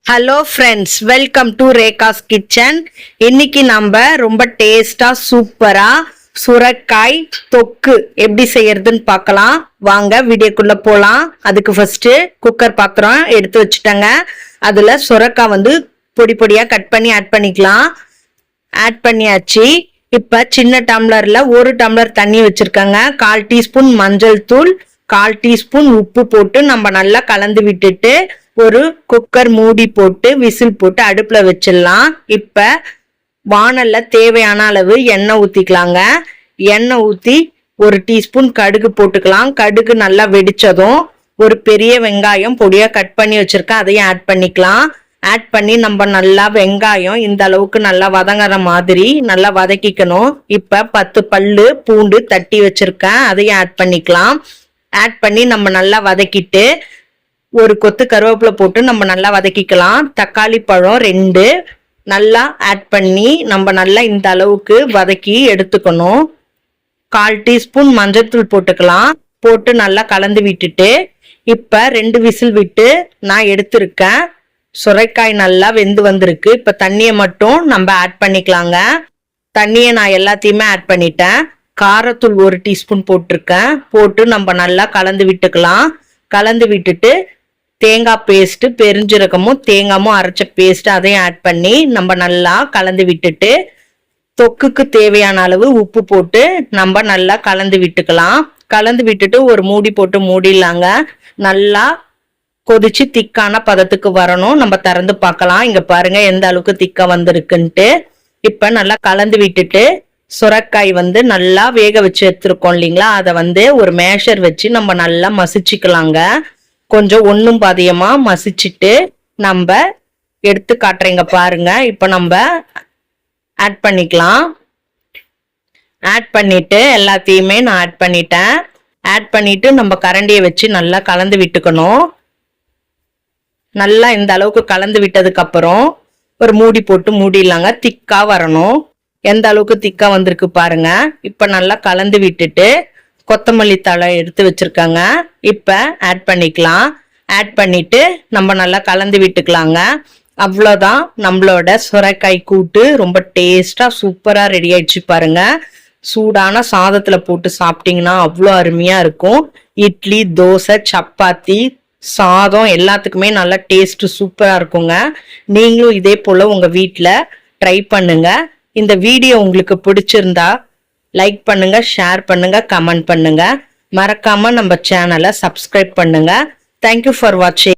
Hello friends, welcome to Rekha's kitchen. இன்னைக்கு நம்ம ரொம்ப டேஸ்டா சூப்பரா சுரைக்காய் தொக்கு எப்படி செய்யறதுன்னு பார்க்கலாம். வாங்க வீடியோக்குள்ள போலாம். அதுக்கு ஃபர்ஸ்ட் குக்கர் பாத்திரம் எடுத்து வச்சுட்டேங்க. அதுல சுரைக்காய் பொடி பொடியா கட் பண்ணி ஆட் பண்ணிக்கலாம். ஆட் பண்ணியாச்சு. இப்ப சின்ன டம்ளர்ல 1 டம்ளர் தண்ணி வச்சிருக்கேங்க. 1/4 டீஸ்பூன் மஞ்சள் தூள், 1/4 டீஸ்பூன் உப்பு போட்டு நம்ம நல்லா கலந்து விட்டுட்டு ஒரு குக்கர் மூடி போட்டு விசில் போட்டு அடுப்புல வச்சிடலாம். இப்ப வானல்ல தேவையான அளவு எண்ணெய் ஊத்திக்கலாங்க. எண்ணெய் ஊத்தி 1 டீஸ்பூன் கடுகு போட்டுக்கலாம். கடுகு நல்லா வெடிச்சதும் ஒரு பெரிய வெங்காயம் பொடியா கட் பண்ணி வச்சிருக்கேன், அதையும் ஆட் பண்ணிக்கலாம். ஆட் பண்ணி நம்ம நல்லா வெங்காயம் இந்த அளவுக்கு நல்லா வதங்குற மாதிரி நல்லா வதக்கிக்கணும். இப்ப 10 பல்லு பூண்டு தட்டி வச்சிருக்கேன், அதையும் ஆட் பண்ணிக்கலாம். ஆட் பண்ணி நம்ம நல்லா வதக்கிட்டு ஒரு கொத்து கருவேப்பிலை போட்டு நம்ம நல்லா வதக்கிக்கலாம். தக்காளி பழம் 2 நல்லா ஆட் பண்ணி நம்ம நல்லா இந்த அளவுக்கு வதக்கி எடுத்துக்கணும். 1/4 டீஸ்பூன் மஞ்சள்தூள் போட்டுக்கலாம். போட்டு நல்லா கலந்து விட்டுட்டு இப்ப 2 விசில் விட்டு நான் எடுத்திருக்கேன். சுரைக்காய் நல்லா வெந்து வந்திருக்கு. இப்ப தண்ணியை மட்டும் நம்ம ஆட் பண்ணிக்கலாங்க. தண்ணியை நான் எல்லாத்தையுமே ஆட் பண்ணிட்டேன். காரத்தூள் 1 டீஸ்பூன் போட்டிருக்கேன். போட்டு நம்ம நல்லா கலந்து விட்டுக்கலாம். கலந்து விட்டுட்டு தேங்காய் பேஸ்ட், பெருஞ்சீரகமும் தேங்காயும் அரைச்ச பேஸ்ட் அதையும் ஆட் பண்ணி நம்ம நல்லா கலந்து விட்டுட்டு தொக்குக்கு தேவையான அளவு உப்பு போட்டு நம்ம நல்லா கலந்து விட்டுக்கலாம். கலந்து விட்டுட்டு ஒரு மூடி போட்டு மூடிடலாங்க. நல்லா கொதிச்சு திக்கான பதத்துக்கு வரணும். நம்ம திறந்து பார்க்கலாம். இங்க பாருங்க எந்த அளவுக்கு திக்கா வந்திருக்குன்ட்டு. இப்ப நல்லா கலந்து விட்டுட்டு சுரைக்காய் நல்லா வேக வச்சு எடுத்துருக்கோம் இல்லைங்களா, அதை ஒரு மேஷர் வச்சு நம்ம நல்லா மசிச்சுக்கலாங்க. கொஞ்சம் ஒன்றும் பாதியமா மசிச்சுட்டு நம்ம எடுத்து காட்டுறீங்க பாருங்க. இப்ப நம்ம ஆட் பண்ணிக்கலாம். ஆட் பண்ணிட்டு எல்லாத்தையுமே நான் ஆட் பண்ணிட்டேன். ஆட் பண்ணிட்டு நம்ம கரண்டியை வச்சு நல்லா கலந்து விட்டுக்கணும். நல்லா இந்த அளவுக்கு கலந்து விட்டதுக்கு அப்புறம் ஒரு மூடி போட்டு மூடிடலாங்க. திக்கா வரணும். எந்த அளவுக்கு திக்கா வந்திருக்கு பாருங்க. இப்ப நல்லா கலந்து விட்டுட்டு கொத்தமல்லி தழை எடுத்து வச்சிருக்காங்க, இப்ப ஆட் பண்ணிக்கலாம். ஆட் பண்ணிட்டு நம்ம நல்லா கலந்து விட்டுக்கலாங்க. அவ்வளோதான், நம்மளோட சுரைக்காய் கூட்டு ரொம்ப டேஸ்டா சூப்பரா ரெடி ஆயிடுச்சு பாருங்க. சூடான சாதத்துல போட்டு சாப்பிட்டீங்கன்னா அவ்வளோ அருமையா இருக்கும். இட்லி, தோசை, சப்பாத்தி, சாதம் எல்லாத்துக்குமே நல்லா டேஸ்ட் சூப்பரா இருக்குங்க. நீங்களும் இதே போல உங்க வீட்டுல ட்ரை பண்ணுங்க. இந்த வீடியோ உங்களுக்கு பிடிச்சிருந்தா லைக் பண்ணுங்க, ஷேர் பண்ணுங்க, கமெண்ட் பண்ணுங்க. மறக்காம நம்ம சேனலை சப்ஸ்கிரைப் பண்ணுங்க. தேங்க்யூ ஃபார் வாட்சிங்.